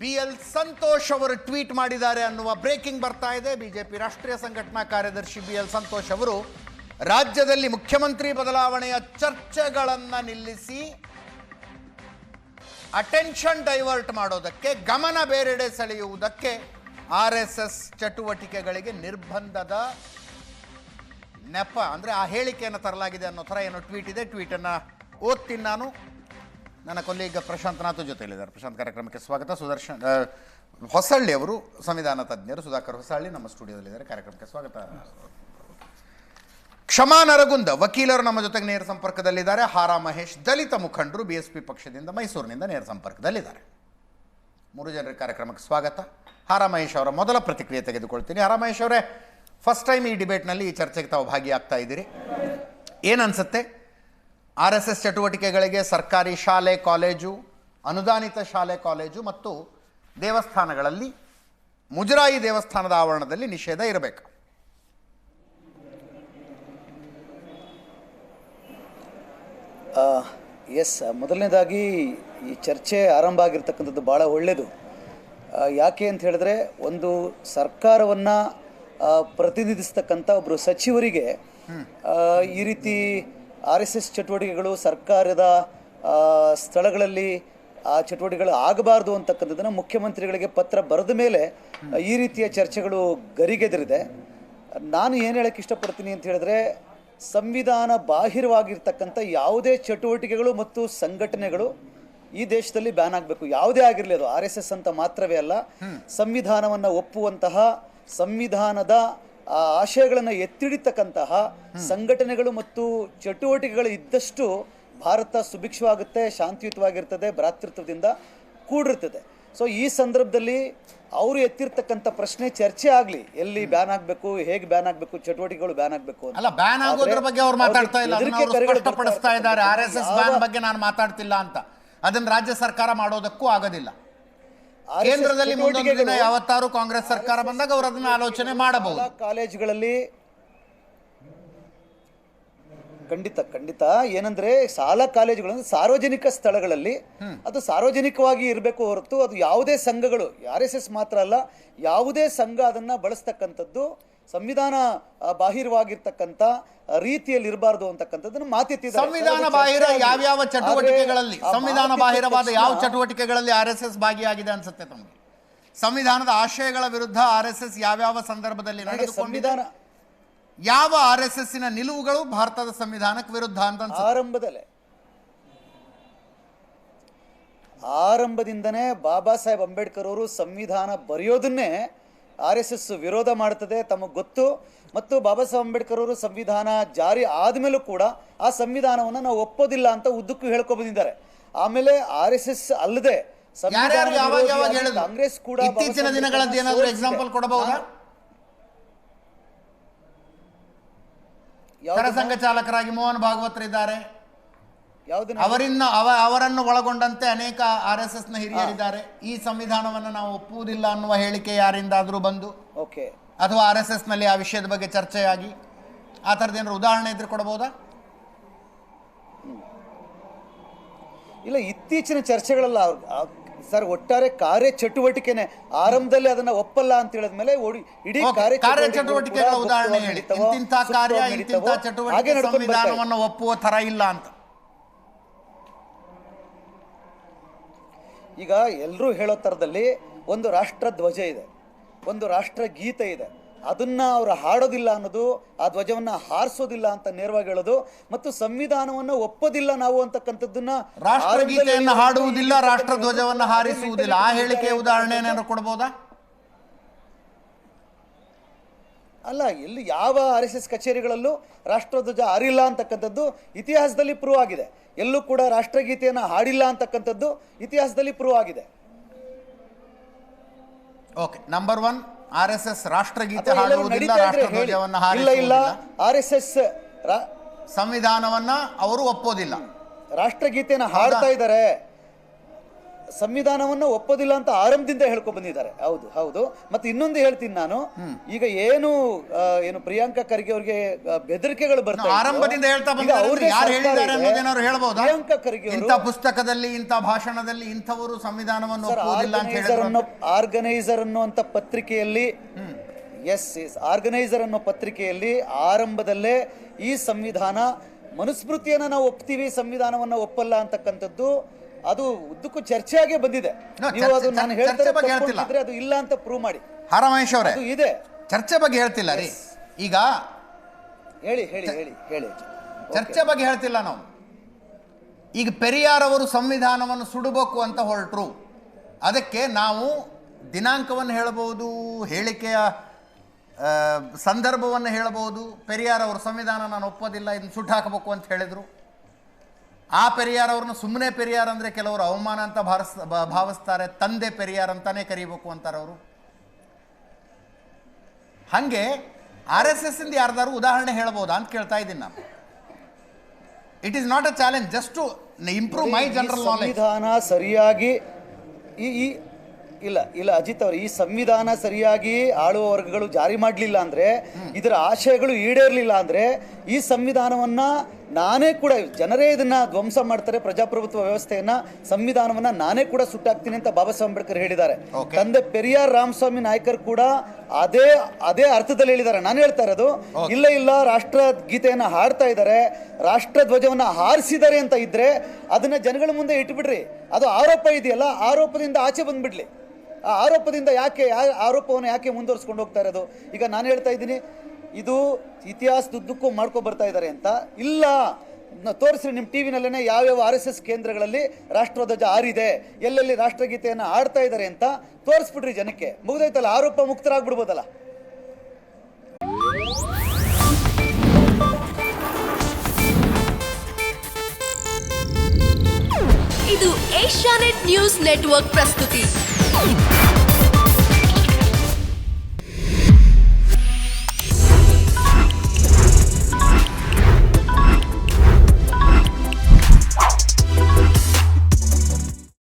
BL Santosh ಅವರು tweet ಮಾಡಿದ್ದಾರೆ ಅನ್ನುವ ಬ್ರೇಕಿಂಗ್ ಬರ್ತಾ ಇದೆ. ಬಿಜೆಪಿ ರಾಷ್ಟ್ರೀಯ ಸಂಘಟನಾ ಕಾರ್ಯದರ್ಶಿ BL ಸಂತೋಷ್ ಅವರು ರಾಜ್ಯದಲ್ಲಿ ಮುಖ್ಯಮಂತ್ರಿ ಬದಲಾವಣೆಯ ಚರ್ಚೆಗಳನ್ನು ನಿಲ್ಲಿಸಿ ಅಟೆನ್ಷನ್ ಡೈವರ್ಟ್ ಮಾಡೋದಕ್ಕೆ, ಗಮನ ಬೇರೆಡೆ ಸೆಳೆಯುವುದಕ್ಕೆ RSS ಚಟುವಟಿಕೆಗಳಿಗೆ ನಿರ್ಬಂಧದ ನೆಪ ಅಂದರೆ ಆ ಹೇಳಿಕೆಯನ್ನು ತರಲಾಗಿದೆ ಅನ್ನೋ ಥರ ಏನೋ ಟ್ವೀಟ್ ಇದೆ. ಟ್ವೀಟನ್ನು ಓದ್ತೀನಿ ನಾನು. ನನ್ನ ಕೊಲ್ಲಿಗ ಪ್ರಶಾಂತ್ ನಾಥ್ ಜೊತೆಯಲ್ಲಿದ್ದಾರೆ. ಪ್ರಶಾಂತ್, ಕಾರ್ಯಕ್ರಮಕ್ಕೆ ಸ್ವಾಗತ. ಸುದರ್ಶನ್ ಹೊಸಳ್ಳಿ ಅವರು ಸಂವಿಧಾನ ತಜ್ಞರು, ಸುಧಾಕರ್ ಹೊಸಳ್ಳಿ ನಮ್ಮ ಸ್ಟುಡಿಯೋದಲ್ಲಿದ್ದಾರೆ. ಕಾರ್ಯಕ್ರಮಕ್ಕೆ ಸ್ವಾಗತ. ಕ್ಷಮಾ ನರಗುಂದ ವಕೀಲರು ನಮ್ಮ ಜೊತೆಗೆ ನೇರ ಸಂಪರ್ಕದಲ್ಲಿದ್ದಾರೆ. ಹಾರಾ ಮಹೇಶ್ ದಲಿತ ಮುಖಂಡರು BSP ಪಕ್ಷದಿಂದ ಮೈಸೂರಿನಿಂದ ನೇರ ಸಂಪರ್ಕದಲ್ಲಿದ್ದಾರೆ. 3 ಜನರ ಕಾರ್ಯಕ್ರಮಕ್ಕೆ ಸ್ವಾಗತ. ಹಾರಾ ಮಹೇಶ್ ಅವರ ಮೊದಲ ಪ್ರತಿಕ್ರಿಯೆ ತೆಗೆದುಕೊಳ್ತೀನಿ. ಹಾರಾ ಮಹೇಶ್ ಅವರೇ, ಫಸ್ಟ್ ಟೈಮ್ ಈ ಡಿಬೇಟ್ನಲ್ಲಿ ಈ ಚರ್ಚೆಗೆ ತಾವು ಭಾಗಿಯಾಗ್ತಾ ಇದ್ದೀರಿ. ಏನನ್ಸುತ್ತೆ? RSS ಚಟುವಟಿಕೆಗಳಿಗೆ ಸರ್ಕಾರಿ ಶಾಲೆ ಕಾಲೇಜು, ಅನುದಾನಿತ ಶಾಲೆ ಕಾಲೇಜು ಮತ್ತು ದೇವಸ್ಥಾನಗಳಲ್ಲಿ, ಮುಜರಾಯಿ ದೇವಸ್ಥಾನದ ಆವರಣದಲ್ಲಿ ನಿಷೇಧ ಇರಬೇಕು. ಎಸ್, ಮೊದಲನೇದಾಗಿ ಈ ಚರ್ಚೆ ಆರಂಭ ಆಗಿರ್ತಕ್ಕಂಥದ್ದು ಭಾಳ ಒಳ್ಳೆಯದು. ಯಾಕೆ ಅಂತ ಹೇಳಿದ್ರೆ, ಒಂದು ಸರ್ಕಾರವನ್ನು ಪ್ರತಿನಿಧಿಸ್ತಕ್ಕಂಥ ಒಬ್ಬರು ಸಚಿವರಿಗೆ ಈ ರೀತಿ RSS ಚಟುವಟಿಕೆಗಳು ಸರ್ಕಾರದ ಸ್ಥಳಗಳಲ್ಲಿ ಆ ಚಟುವಟಿಕೆಗಳು ಆಗಬಾರ್ದು ಅಂತಕ್ಕಂಥದ್ದನ್ನು ಮುಖ್ಯಮಂತ್ರಿಗಳಿಗೆ ಪತ್ರ ಬರೆದ ಮೇಲೆ ಈ ರೀತಿಯ ಚರ್ಚೆಗಳು ಗರಿಗೆದರಿದೆ. ನಾನು ಏನು ಹೇಳಕ್ಕೆ ಇಷ್ಟಪಡ್ತೀನಿ ಅಂತ ಹೇಳಿದ್ರೆ, ಸಂವಿಧಾನ ಬಾಹಿರವಾಗಿರ್ತಕ್ಕಂಥ ಯಾವುದೇ ಚಟುವಟಿಕೆಗಳು ಮತ್ತು ಸಂಘಟನೆಗಳು ಈ ದೇಶದಲ್ಲಿ ಬ್ಯಾನ್ ಆಗಬೇಕು. ಯಾವುದೇ ಆಗಿರಲಿ, ಅದು RSS ಅಂತ ಮಾತ್ರವೇ ಅಲ್ಲ, ಸಂವಿಧಾನವನ್ನು ಒಪ್ಪುವಂತಹ, ಸಂವಿಧಾನದ ಆಶಯಗಳನ್ನು ಎತ್ತಿಡಿತಕ್ಕಂತಹ ಸಂಘಟನೆಗಳು ಮತ್ತು ಚಟುವಟಿಕೆಗಳು ಇದ್ದಷ್ಟು ಭಾರತ ಸುಭಿಕ್ಷವಾಗುತ್ತೆ, ಶಾಂತಿಯುತವಾಗಿರ್ತದೆ, ಭ್ರಾತೃತ್ವದಿಂದ ಕೂಡಿರ್ತದೆ. ಸೊ ಈ ಸಂದರ್ಭದಲ್ಲಿ ಅವರು ಎತ್ತಿರ್ತಕ್ಕಂಥ ಪ್ರಶ್ನೆ ಚರ್ಚೆ ಆಗಲಿ, ಎಲ್ಲಿ ಬ್ಯಾನ್ ಆಗಬೇಕು, ಹೇಗೆ ಬ್ಯಾನ್ ಆಗಬೇಕು, ಚಟುವಟಿಕೆಗಳು ಬ್ಯಾನ್ ಆಗಬೇಕು ಅಲ್ಲ, ಬ್ಯಾನ್ ಆಗೋದ್ರ ಬಗ್ಗೆ ಅವ್ರು ಮಾತಾಡ್ತಾ ಇಲ್ಲ, ಸ್ಪಷ್ಟಪಡಿಸ್ತಾ ಇದ್ದಾರೆ. RSS ಬ್ಯಾನ್ ಬಗ್ಗೆ ನಾನು ಮಾತಾಡ್ತಿಲ್ಲ ಅಂತ. ಅದನ್ನ ರಾಜ್ಯ ಸರ್ಕಾರ ಮಾಡೋದಕ್ಕೂ ಆಗೋದಿಲ್ಲ. ಕೇಂದ್ರದಲ್ಲಿ ಮುಂದೊಂದು ದಿನ ಯಾವತ್ತಾರು ಕಾಂಗ್ರೆಸ್ ಸರ್ಕಾರ ಬಂದಾಗ ಅವರು ಅದನ್ನ ಆಲೋಚನೆ ಮಾಡಬಹುದು. ಕಾಲೇಜುಗಳಲ್ಲಿ ಖಂಡಿತ ಏನಂದ್ರೆ, ಶಾಲಾ ಕಾಲೇಜುಗಳು ಸಾರ್ವಜನಿಕ ಸ್ಥಳಗಳಲ್ಲಿ ಅದು ಸಾರ್ವಜನಿಕವಾಗಿ ಇರಬೇಕು ಹೊರತು ಅದು ಯಾವುದೇ ಸಂಘಗಳು, RSS ಮಾತ್ರ ಅಲ್ಲ, ಯಾವುದೇ ಸಂಘ ಅದನ್ನ ಬಳಸ್ತಕ್ಕಂಥದ್ದು ಸಂವಿಧಾನ ಬಾಹಿರವಾಗಿರ್ತಕ್ಕಂಥ ರೀತಿಯಲ್ಲಿ ಇರಬಾರ್ದು ಅಂತಕ್ಕಂಥದ್ದನ್ನು ಮಾತೆತ್ತಿದ್ದಾರೆ. ಸಂವಿಧಾನ ಬಾಹಿರ ಯಾವ್ಯಾವ ಚಟುವಟಿಕೆಗಳಲ್ಲಿ, ಸಂವಿಧಾನ ಬಾಹಿರವಾದ ಯಾವ ಚಟುವಟಿಕೆಗಳಲ್ಲಿ RSS ಭಾಗಿಯಾಗಿದೆ ಅನ್ಸುತ್ತೆ ತಮಗೆ? ಸಂವಿಧಾನದ ಆಶಯಗಳ ವಿರುದ್ಧ RSS ಯಾವ್ಯಾವ ಸಂದರ್ಭದಲ್ಲಿ ನಡೆದುಕೊಂಡಿದೆ? ಯಾವ RSSನ ನಿಲುವುಗಳು ಭಾರತದ ಸಂವಿಧಾನಕ್ಕೆ ವಿರುದ್ಧ ಅಂತ ಆರಂಭದಿಂದನೇ ಬಾಬಾ ಸಾಹೇಬ್ ಅಂಬೇಡ್ಕರ್ ಅವರು ಸಂವಿಧಾನ ಬರೆಯೋದನ್ನೇ RSS ವಿರೋಧ ಮಾಡ್ತದೆ, ತಮಗೆ ಗೊತ್ತು. ಮತ್ತು ಬಾಬಾ ಸಾಹೇಬ್ ಅಂಬೇಡ್ಕರ್ ಅವರು ಸಂವಿಧಾನ ಜಾರಿ ಆದ್ಮೇಲೂ ಕೂಡ ಆ ಸಂವಿಧಾನವನ್ನು ನಾವು ಒಪ್ಪೋದಿಲ್ಲ ಅಂತ ಉದ್ದಕ್ಕೂ ಹೇಳ್ಕೊ ಬಂದಿದ್ದಾರೆ. ಆಮೇಲೆ RSS ಅಲ್ಲದೆ ಕಾಂಗ್ರೆಸ್ ಕೂಡ ಇತ್ತೀಚಿನ ದಿನಗಳಲ್ಲಿ ಏನಾದರೂ ಎಕ್ಸಾಂಪಲ್ ಕೊಡಬಹುದಾ? ಸಂಘ ಚಾಲಕರಾಗಿ ಮೋಹನ್ ಭಾಗವತರು ಇದ್ದಾರೆ, ಅವರನ್ನು ಒಳಗೊಂಡಂತೆ ಅನೇಕ RSSನ ಹಿರಿಯರಿದ್ದಾರೆ. ಈ ಸಂವಿಧಾನವನ್ನು ನಾವು ಒಪ್ಪುವುದಿಲ್ಲ ಅನ್ನುವ ಹೇಳಿಕೆ ಯಾರಿಂದಾದರೂ ಬಂದು, ಅಥವಾ RSSನಲ್ಲಿ ಆ ವಿಷಯದ ಬಗ್ಗೆ ಚರ್ಚೆಯಾಗಿ ಆ ಥರದ ಏನಾದ್ರು ಉದಾಹರಣೆ ಇದ್ರೆ ಕೊಡಬಹುದಾ? ಇಲ್ಲ, ಇತ್ತೀಚಿನ ಚರ್ಚೆಗಳಲ್ಲ ಸರ್, ಒಟ್ಟಾರೆ ಕಾರ್ಯ ಚಟುವಟಿಕೆನೆ. ಆರಂಭದಲ್ಲಿ ಅದನ್ನ ಒಪ್ಪಲ್ಲ ಅಂತ ಹೇಳಿದ್ಮೇಲೆ ಇಡೀ ಕಾರ್ಯ ಚಟುವಟಿಕೆಗಳ ಉದಾಹರಣೆ ಹೇಳಿ. ಇಂತಿಂಥ ಕಾರ್ಯ, ಇಂತಿಂಥ ಚಟುವಟಿಕೆ ಸಂವಿಧಾನವನ್ನು ಒಪ್ಪುವ ಥರ ಇಲ್ಲ ಅಂತ. ಈಗ ಎಲ್ಲರೂ ಹೇಳೋ ಥರದಲ್ಲಿ ಒಂದು ರಾಷ್ಟ್ರ ಧ್ವಜ ಇದೆ, ಒಂದು ರಾಷ್ಟ್ರ ಗೀತೆ ಇದೆ, ಅದನ್ನ ಅವರು ಹಾಡೋದಿಲ್ಲ ಅನ್ನೋದು, ಆ ಧ್ವಜವನ್ನ ಹಾರಿಸೋದಿಲ್ಲ ಅಂತ ನೇರವಾಗಿ ಹೇಳೋದು, ಮತ್ತು ಸಂವಿಧಾನವನ್ನು ಒಪ್ಪೋದಿಲ್ಲ ನಾವು ಅಂತಕ್ಕಂಥದ್ದನ್ನ, ರಾಷ್ಟ್ರಗೀತೆಯನ್ನು ಹಾಡುವುದಿಲ್ಲ, ರಾಷ್ಟ್ರ ಧ್ವಜವನ್ನು ಹಾರಿಸುವುದಿಲ್ಲ, ಆ ಹೇಳಿಕೆಯ ಉದಾಹರಣೆ ಏನಾದ್ರು ಕೊಡಬಹುದಾ? ಅಲ್ಲ, ಎಲ್ಲಿ ಯಾವ RSS ಕಚೇರಿಗಳಲ್ಲೂ ರಾಷ್ಟ್ರಧ್ವಜ ಹಾರಿಲ್ಲ ಅಂತಕ್ಕಂಥದ್ದು ಇತಿಹಾಸದಲ್ಲಿ ಪ್ರೂವ್ ಆಗಿದೆ. ಎಲ್ಲೂ ಕೂಡ ರಾಷ್ಟ್ರಗೀತೆಯನ್ನು ಹಾಡಿಲ್ಲ ಅಂತಕ್ಕಂಥದ್ದು ಇತಿಹಾಸದಲ್ಲಿ ಪ್ರೂವ್ ಆಗಿದೆ. ಓಕೆ, ನಂಬರ್ 1, RSS ರಾಷ್ಟ್ರಗೀತೆ ಹಾಡುವುದಿಲ್ಲ, ರಾಷ್ಟ್ರಧ್ವಜವನ್ನು ಹಾರಿಸುವುದಿಲ್ಲ, RSS ಸಂವಿಧಾನವನ್ನ ಅವರು ಒಪ್ಪೋದಿಲ್ಲ, ರಾಷ್ಟ್ರಗೀತೆಯನ್ನು ಹಾಡ್ತಾ ಇದ್ದಾರೆ. ಸಂವಿಧಾನವನ್ನು ಒಪ್ಪೋದಿಲ್ಲ ಅಂತ ಆರಂಭದಿಂದ ಹೇಳ್ಕೊಂಡು ಬಂದಿದ್ದಾರೆ. ಹೌದು ಹೌದು. ಮತ್ತೆ ಇನ್ನೊಂದು ಹೇಳ್ತೀನಿ ನಾನು, ಈಗ ಏನು ಪ್ರಿಯಾಂಕಾ ಖರ್ಗೆ ಅವ್ರಿಗೆ ಬೆದರಿಕೆಗಳು ಬರ್ತಾರೆ, ಆರಂಭದಿಂದ ಹೇಳ್ತಾ ಬಂದಿದ್ದಾರೆ. ಯಾರು ಹೇಳಿದ್ದಾರೆ ಅನ್ನೋದೇನಾದ್ರು ಹೇಳ್ಬಹುದಾ? ಪ್ರಿಯಾಂಕಾ ಖರ್ಗೆ ಇಂಥ ಪುಸ್ತಕದಲ್ಲಿ, ಇಂಥ ಭಾಷಣದಲ್ಲಿ ಇಂಥವರು ಸಂವಿಧಾನವನ್ನು ಒಪ್ಪುವುದಿಲ್ಲ ಅಂತ ಹೇಳಿದ್ರು. ಆರ್ಗನೈಸರ್ ಅನ್ನುವಂಥ ಪತ್ರಿಕೆಯಲ್ಲಿ, ಆರ್ಗನೈಸರ್ ಅನ್ನೋ ಪತ್ರಿಕೆಯಲ್ಲಿ ಆರಂಭದಲ್ಲೇ ಈ ಸಂವಿಧಾನ ಮನುಸ್ಮೃತಿಯನ್ನು ನಾವು ಒಪ್ತೀವಿ, ಸಂವಿಧಾನವನ್ನು ಒಪ್ಪಲ್ಲ ಅಂತಕ್ಕಂಥದ್ದು ಅದು ಉದ್ದಕ್ಕೂ ಚರ್ಚೆಯಾಗೇ ಬಂದಿದೆ. ನೀವು ಅದು ನಾನು ಹೇಳ್ತಾರೆ ಅದು ಇಲ್ಲ ಅಂತ ಪ್ರೂವ್ ಮಾಡಿ. ಹಾರಾ ಮಹೇಶ್ ಅವರೇ, ಇದೆ ಚರ್ಚೆ ಬಗ್ಗೆ ಹೇಳ್ತಿಲ್ಲ ರೀ. ಈಗ ಹೇಳಿ ಹೇಳಿ ಹೇಳಿ ಹೇಳಿ ಚರ್ಚೆ ಬಗ್ಗೆ ಹೇಳ್ತಿಲ್ಲ ನಾವು. ಈಗ ಪೆರಿಯಾರ್ ಅವರು ಸಂವಿಧಾನವನ್ನು ಸುಡಬೇಕು ಅಂತ ಹೊರಟರು. ಅದಕ್ಕೆ ನಾವು ದಿನಾಂಕವನ್ನು ಹೇಳಬಹುದು, ಹೇಳಿಕೆಯ ಸಂದರ್ಭವನ್ನು ಹೇಳಬಹುದು. ಪೆರಿಯಾರ್ ಅವರು ಸಂವಿಧಾನ ನಾನು ಒಪ್ಪೋದಿಲ್ಲ, ಇದನ್ನು ಸುಟ್ಟು ಹಾಕಬೇಕು ಅಂತ ಹೇಳಿದರು. ಆ ಪೆರಿಯಾರ್ ಅವ್ರನ್ನ ಸುಮ್ಮನೆ ಪೆರಿಯಾರ್ ಅಂದರೆ ಕೆಲವರು ಅವಮಾನ ಅಂತ ಭಾವಿಸ್ತಾರೆ. ತಂದೆ ಪೆರಿಯಾರ್ ಅಂತಾನೆ ಕರೀಬೇಕು ಅಂತಾರೆ ಅವರು. ಹಾಗೆ RSS ಇಂದ ಯಾರ್ದಾರು ಉದಾಹರಣೆ ಹೇಳ್ಬೋದಾ ಅಂತ ಕೇಳ್ತಾ ಇದ್ದೀನಿ ನಾನು. It is not a challenge, just to improve my general knowledge. ಸಂವಿಧಾನ ಸರಿಯಾಗಿ ಇಲ್ಲ ಅಜಿತ್ ಅವರು, ಈ ಸಂವಿಧಾನ ಸರಿಯಾಗಿ ಆಳುವ ವರ್ಗಗಳು ಜಾರಿ ಮಾಡಲಿಲ್ಲ ಅಂದರೆ, ಇದರ ಆಶಯಗಳು ಈಡೇರಲಿಲ್ಲ ಅಂದರೆ, ಈ ಸಂವಿಧಾನವನ್ನು ನಾನೇ ಕೂಡ, ಜನರೇ ಇದನ್ನು ಧ್ವಂಸ ಮಾಡ್ತಾರೆ, ಪ್ರಜಾಪ್ರಭುತ್ವ ವ್ಯವಸ್ಥೆಯನ್ನು, ಸಂವಿಧಾನವನ್ನು ನಾನೇ ಕೂಡ ಸುಟ್ಟಾಕ್ತೀನಿ ಅಂತ ಬಾಬಾ ಸಾಹೇಬ್ ಅಂಬೇಡ್ಕರ್ ಹೇಳಿದ್ದಾರೆ. ತಂದೆ ಪೆರಿಯಾರ್ ರಾಮಸ್ವಾಮಿ ನಾಯ್ಕರ್ ಕೂಡ ಅದೇ ಅರ್ಥದಲ್ಲಿ ಹೇಳಿದ್ದಾರೆ. ನಾನು ಹೇಳ್ತಾ ಇರೋದು ಇಲ್ಲ ರಾಷ್ಟ್ರಗೀತೆಯನ್ನು ಹಾಡ್ತಾ ಇದ್ದಾರೆ, ರಾಷ್ಟ್ರ ಧ್ವಜವನ್ನು ಹಾರಿಸಿದ್ದಾರೆ ಅಂತ ಇದ್ರೆ ಅದನ್ನ ಜನಗಳ ಮುಂದೆ ಇಟ್ಬಿಡ್ರಿ. ಅದು ಆರೋಪ ಇದೆಯಲ್ಲ, ಆರೋಪದಿಂದ ಆಚೆ ಬಂದ್ಬಿಡ್ಲಿ. ಆ ಆರೋಪದಿಂದ ಆರೋಪವನ್ನು ಯಾಕೆ ಮುಂದುವರಿಸ್ಕೊಂಡು ಹೋಗ್ತಾ ಇರೋದು? ಈಗ ನಾನು ಹೇಳ್ತಾ ಇದ್ದೀನಿ, ಇದು ಇತಿಹಾಸದುದ್ದಕ್ಕೂ ಮಾಡ್ಕೊ ಬರ್ತಾ ಇದ್ದಾರೆ ಅಂತ. ಇಲ್ಲ, ತೋರಿಸ್ರಿ ನಿಮ್ಮ ಟಿವಿನಲ್ಲೇ ಯಾವ್ಯಾವ RSS ಕೇಂದ್ರಗಳಲ್ಲಿ ರಾಷ್ಟ್ರಧ್ವಜ ಹಾರಿದೆ, ಎಲ್ಲೆಲ್ಲಿ ರಾಷ್ಟ್ರಗೀತೆಯನ್ನು ಹಾಡ್ತಾ ಇದ್ದಾರೆ ಅಂತ ತೋರಿಸ್ಬಿಡ್ರಿ ಜನಕ್ಕೆ. ಮುಗ್ದೈತಲ್ಲ, ಆರೋಪ ಮುಕ್ತರಾಗ್ಬಿಡ್ಬೋದಲ್ಲ. ಇದು ಏಷ್ಯಾನೆಟ್ ನ್ಯೂಸ್ ನೆಟ್ವರ್ಕ್ ಪ್ರಸ್ತುತಿ.